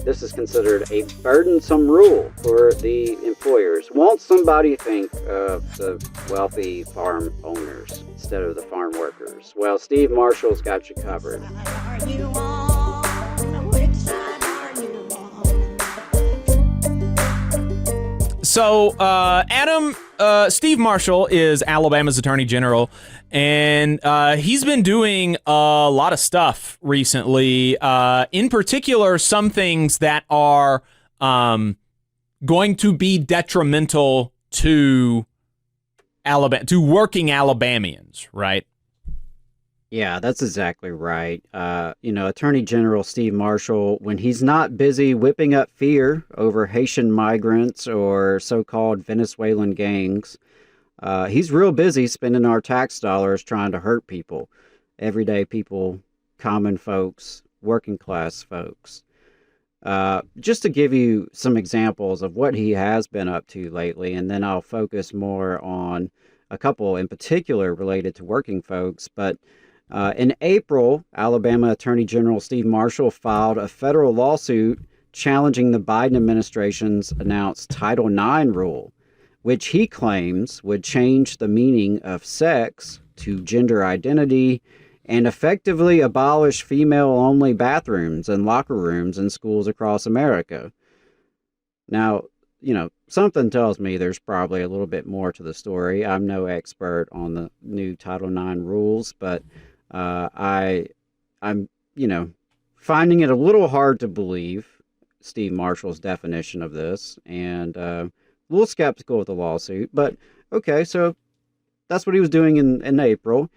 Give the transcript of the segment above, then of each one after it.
this is considered a burdensome rule for the employers. Won't somebody think of the wealthy farm owners instead of the farm workers? Well, Steve Marshall's got you covered. So, Adam, Steve Marshall is Alabama's Attorney General, and he's been doing a lot of stuff recently. In particular, some things that are going to be detrimental to working Alabamians, right? Yeah, that's exactly right. Attorney General Steve Marshall, when he's not busy whipping up fear over Haitian migrants or so-called Venezuelan gangs, he's real busy spending our tax dollars trying to hurt people, everyday people, common folks, working class folks. Just to give you some examples of what he has been up to lately, and then I'll focus more on a couple in particular related to working folks, but in April, Alabama Attorney General Steve Marshall filed a federal lawsuit challenging the Biden administration's announced Title IX rule, which he claims would change the meaning of sex to gender identity and effectively abolish female-only bathrooms and locker rooms in schools across America. Now, something tells me there's probably a little bit more to the story. I'm no expert on the new Title IX rules, but I'm finding it a little hard to believe Steve Marshall's definition of this, and a little skeptical of the lawsuit. But okay, so that's what he was doing in April.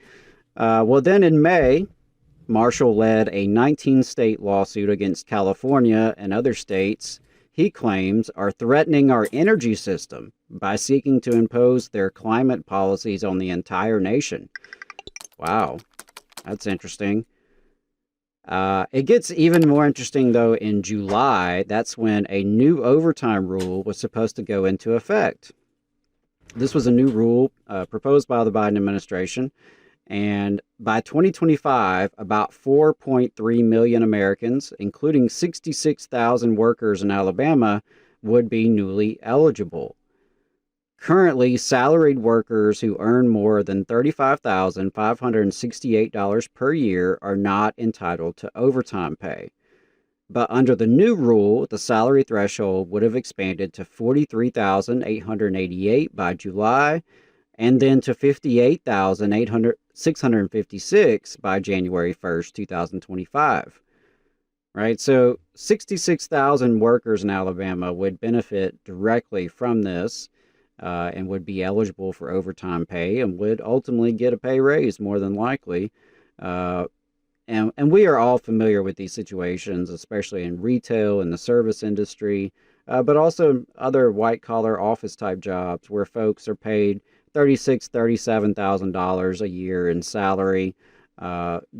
Well, then in May, Marshall led a 19-state lawsuit against California and other states he claims are threatening our energy system by seeking to impose their climate policies on the entire nation. Wow. That's interesting. It gets even more interesting, though, in July. That's when a new overtime rule was supposed to go into effect. This was a new rule proposed by the Biden administration. And by 2025, about 4.3 million Americans, including 66,000 workers in Alabama, would be newly eligible. Currently, salaried workers who earn more than $35,568 per year are not entitled to overtime pay. But under the new rule, the salary threshold would have expanded to $43,888 by July, and then to $58,656 by January 1st, 2025. Right? So 66,000 workers in Alabama would benefit directly from this. And would be eligible for overtime pay and would ultimately get a pay raise more than likely. And we are all familiar with these situations, especially in retail and the service industry, but also other white-collar office-type jobs where folks are paid $36,000, $37,000 a year in salary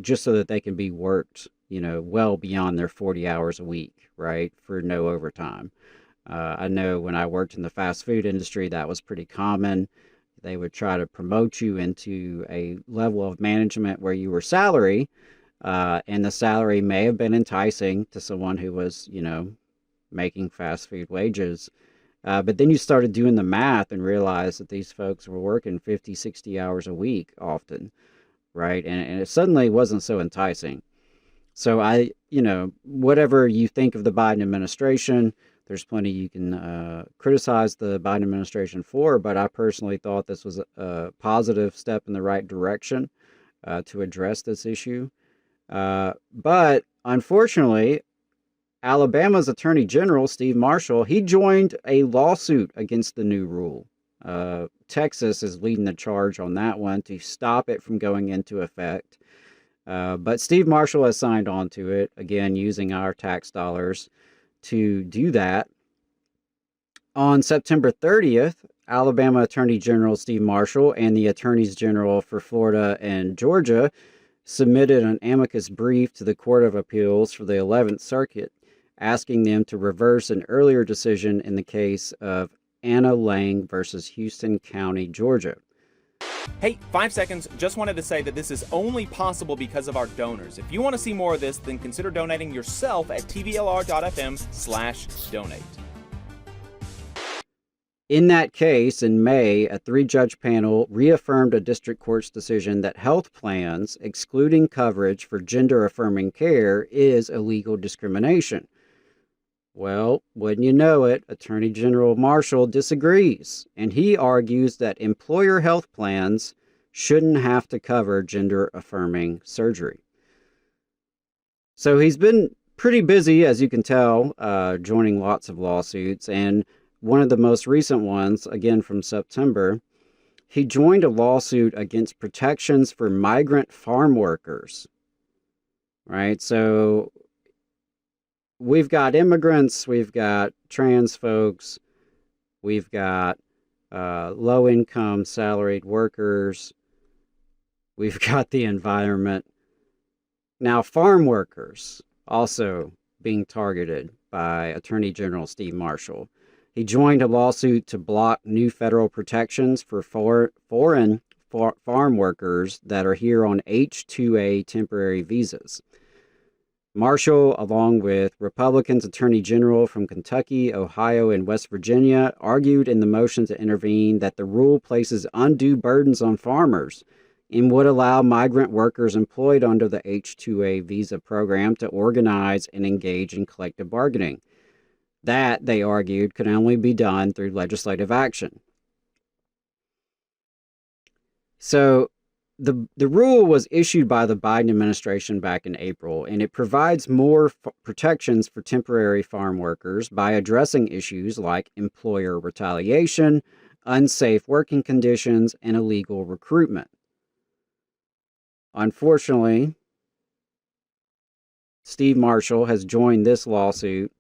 just so that they can be worked, well beyond their 40 hours a week, right, for no overtime. I know when I worked in the fast food industry, that was pretty common. They would try to promote you into a level of management where you were salary, and the salary may have been enticing to someone who was, making fast food wages. But then you started doing the math and realized that these folks were working 50, 60 hours a week often, right? And it suddenly wasn't so enticing. So whatever you think of the Biden administration, there's plenty you can criticize the Biden administration for, but I personally thought this was a positive step in the right direction to address this issue. But unfortunately, Alabama's Attorney General, Steve Marshall, he joined a lawsuit against the new rule. Texas is leading the charge on that one to stop it from going into effect. But Steve Marshall has signed on to it, again, using our tax dollars to do that. On September 30th, Alabama Attorney General Steve Marshall and the Attorneys General for Florida and Georgia submitted an amicus brief to the Court of Appeals for the 11th Circuit, asking them to reverse an earlier decision in the case of Anna Lang versus Houston County, Georgia. Hey, 5 seconds. Just wanted to say that this is only possible because of our donors. If you want to see more of this, then consider donating yourself at tvlr.fm/donate. In that case, in May, a 3-judge panel reaffirmed a district court's decision that health plans excluding coverage for gender-affirming care is illegal discrimination. Well, wouldn't you know it, Attorney General Marshall disagrees, and he argues that employer health plans shouldn't have to cover gender-affirming surgery. So he's been pretty busy, as you can tell, joining lots of lawsuits, and one of the most recent ones, again from September, he joined a lawsuit against protections for migrant farm workers, right? So we've got immigrants, we've got trans folks, we've got low-income salaried workers, we've got the environment. Now, farm workers also being targeted by Attorney General Steve Marshall. He joined a lawsuit to block new federal protections for foreign farm workers that are here on H-2A temporary visas. Marshall, along with Republicans Attorney General from Kentucky, Ohio, and West Virginia, argued in the motion to intervene that the rule places undue burdens on farmers and would allow migrant workers employed under the H-2A visa program to organize and engage in collective bargaining. That, they argued, could only be done through legislative action. So the rule was issued by the Biden administration back in April, and it provides more protections for temporary farm workers by addressing issues like employer retaliation, unsafe working conditions, and illegal recruitment. Unfortunately, Steve Marshall has joined this lawsuit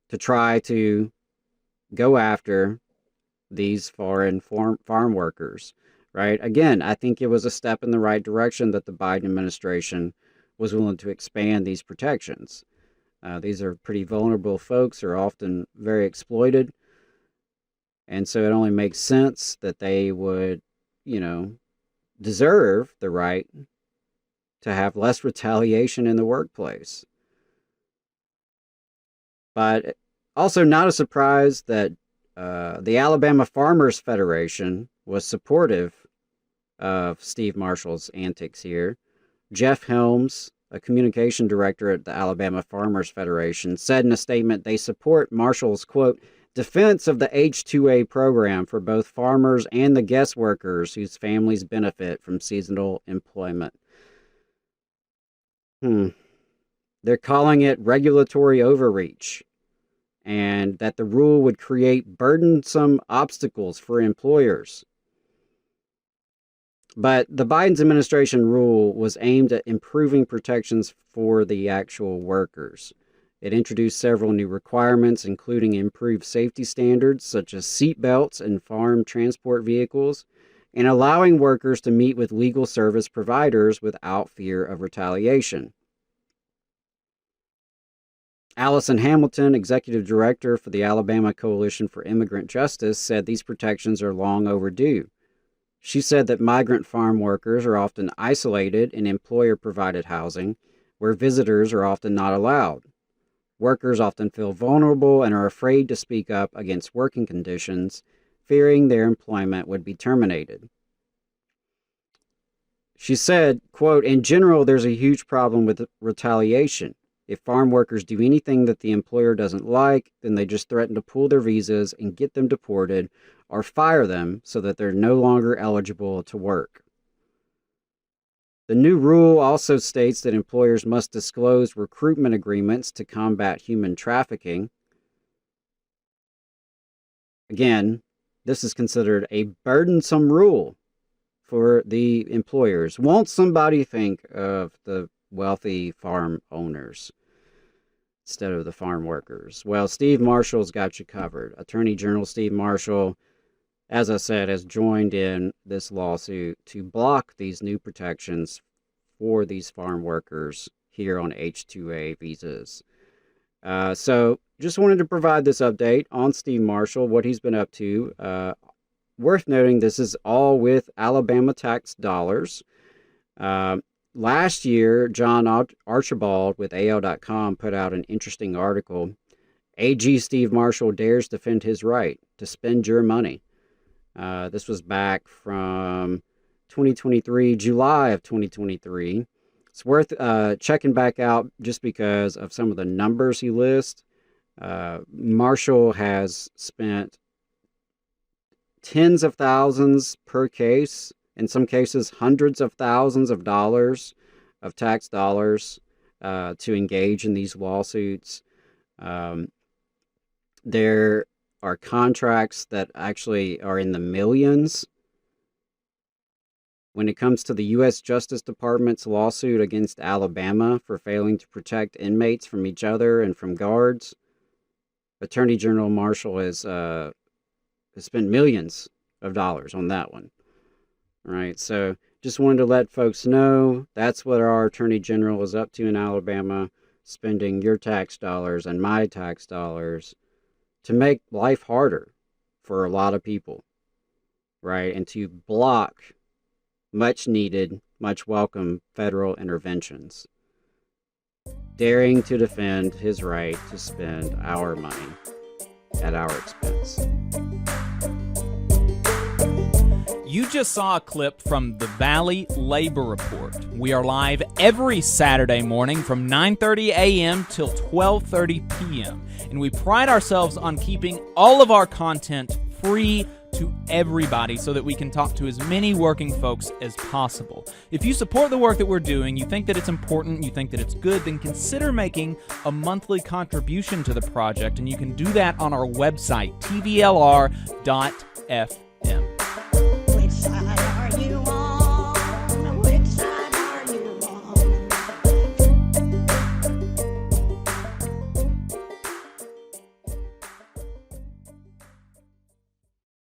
to try to go after these foreign farm workers, right? Again, I think it was a step in the right direction that the Biden administration was willing to expand these protections. These are pretty vulnerable folks, are often very exploited, and so it only makes sense that they would, deserve the right to have less retaliation in the workplace. But also not a surprise that the Alabama Farmers Federation was supportive of Steve Marshall's antics here. Jeff Helms, a communication director at the Alabama Farmers Federation, said in a statement they support Marshall's, quote, defense of the H-2A program for both farmers and the guest workers whose families benefit from seasonal employment. They're calling it regulatory overreach, and that the rule would create burdensome obstacles for employers. But the Biden administration rule was aimed at improving protections for the actual workers. It introduced several new requirements, including improved safety standards such as seat belts in farm transport vehicles, and allowing workers to meet with legal service providers without fear of retaliation. Allison Hamilton, executive director for the Alabama Coalition for Immigrant Justice, said these protections are long overdue. She said that migrant farm workers are often isolated in employer-provided housing, where visitors are often not allowed. Workers often feel vulnerable and are afraid to speak up against working conditions, fearing their employment would be terminated. She said, quote, in general, there's a huge problem with retaliation. If farm workers do anything that the employer doesn't like, then they just threaten to pull their visas and get them deported or fire them so that they're no longer eligible to work. The new rule also states that employers must disclose recruitment agreements to combat human trafficking. Again, this is considered a burdensome rule for the employers. Won't somebody think of the wealthy farm owners instead of the farm workers? Well, Steve Marshall's got you covered. Attorney General Steve Marshall, as I said, has joined in this lawsuit to block these new protections for these farm workers here on H-2A visas. So just wanted to provide this update on Steve Marshall, what he's been up to. worth noting, this is all with Alabama tax dollars. Last year, John Archibald with AL.com put out an interesting article. AG Steve Marshall dares defend his right to spend your money. This was back from 2023, July of 2023. It's worth checking back out just because of some of the numbers he lists. Marshall has spent tens of thousands per case, in some cases hundreds of thousands of dollars of tax dollars to engage in these lawsuits. There are contracts that actually are in the millions. When it comes to the U.S. Justice Department's lawsuit against Alabama for failing to protect inmates from each other and from guards, Attorney General Marshall has spent millions of dollars on that one. All right, so just wanted to let folks know that's what our Attorney General is up to in Alabama, spending your tax dollars and my tax dollars to make life harder for a lot of people, right? And to block much needed, much welcome federal interventions. Daring to defend his right to spend our money at our expense. You just saw a clip from the Valley Labor Report. We are live every Saturday morning from 9:30 a.m. till 12:30 p.m. And we pride ourselves on keeping all of our content free to everybody so that we can talk to as many working folks as possible. If you support the work that we're doing, you think that it's important, you think that it's good, then consider making a monthly contribution to the project, and you can do that on our website, tvlr.fm.